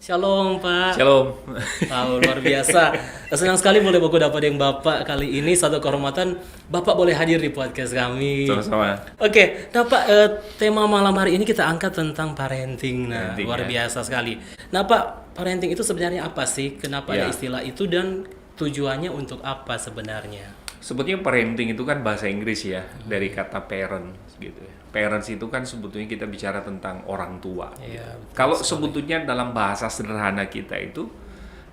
Shalom Pak. Shalom. Wow, luar biasa. Senang sekali boleh aku dapat yang Bapak kali ini. Satu kehormatan Bapak boleh hadir di podcast kami. Sama-sama. Oke, nah Pak, tema malam hari ini kita angkat tentang parenting. Nah, Parenting, luar ya. biasa sekali. Nah Pak, parenting itu sebenarnya apa sih? Kenapa ada Ya. istilah itu dan tujuannya untuk apa sebenarnya? Sebetulnya parenting itu kan bahasa Inggris ya, dari kata parent gitu ya. Parents itu kan sebetulnya kita bicara tentang orang tua. Iya, betul Kalau sekali. sebetulnya dalam bahasa sederhana kita itu,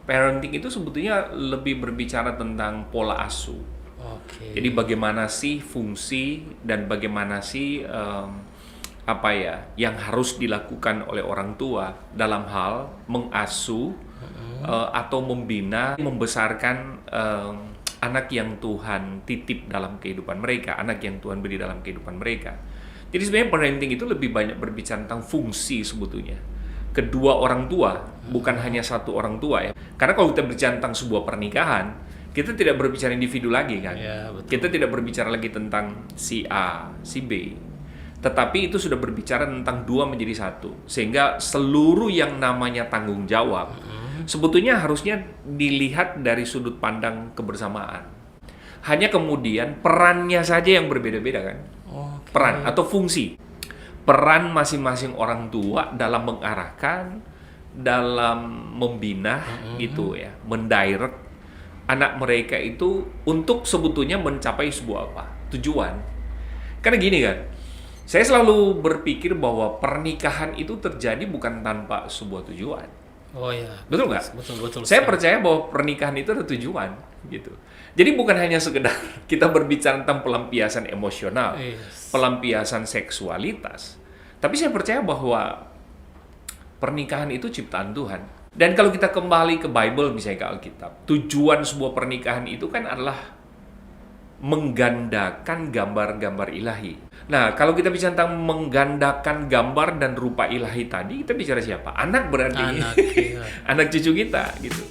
parenting itu sebetulnya lebih berbicara tentang pola asuh. Oke. Jadi bagaimana sih fungsi dan bagaimana sih apa ya yang harus dilakukan oleh orang tua dalam hal mengasuh atau membina, membesarkan anak yang Tuhan titip dalam kehidupan mereka, anak yang Tuhan beri dalam kehidupan mereka. Jadi sebenarnya parenting itu lebih banyak berbicara tentang fungsi sebetulnya. Kedua orang tua, bukan hanya satu orang tua ya. Karena kalau kita berbicara tentang sebuah pernikahan, kita tidak berbicara individu lagi kan. Ya, betul. Kita tidak berbicara lagi tentang si A, si B. Tetapi itu sudah berbicara tentang dua menjadi satu. Sehingga seluruh yang namanya tanggung jawab, sebetulnya harusnya dilihat dari sudut pandang kebersamaan. Hanya kemudian perannya saja yang berbeda-beda kan. Oke. Peran atau fungsi. Peran masing-masing orang tua dalam mengarahkan, dalam membina gitu ya, mendirect anak mereka itu untuk sebetulnya mencapai sebuah apa? Tujuan. Karena gini kan, saya selalu berpikir bahwa pernikahan itu terjadi bukan tanpa sebuah tujuan. Oh ya. Betul nggak? Betul. Saya sekali. percaya bahwa pernikahan itu ada tujuan gitu. Jadi bukan hanya sekedar kita berbicara tentang pelampiasan emosional, Yes. pelampiasan seksualitas. Tapi saya percaya bahwa pernikahan itu ciptaan Tuhan. Dan kalau kita kembali ke Bible misalnya ke Alkitab, tujuan sebuah pernikahan itu kan adalah menggandakan gambar-gambar ilahi. Nah, kalau kita bicara tentang menggandakan gambar dan rupa ilahi tadi, kita bicara siapa? Anak berarti. Anak, iya. Anak cucu kita gitu.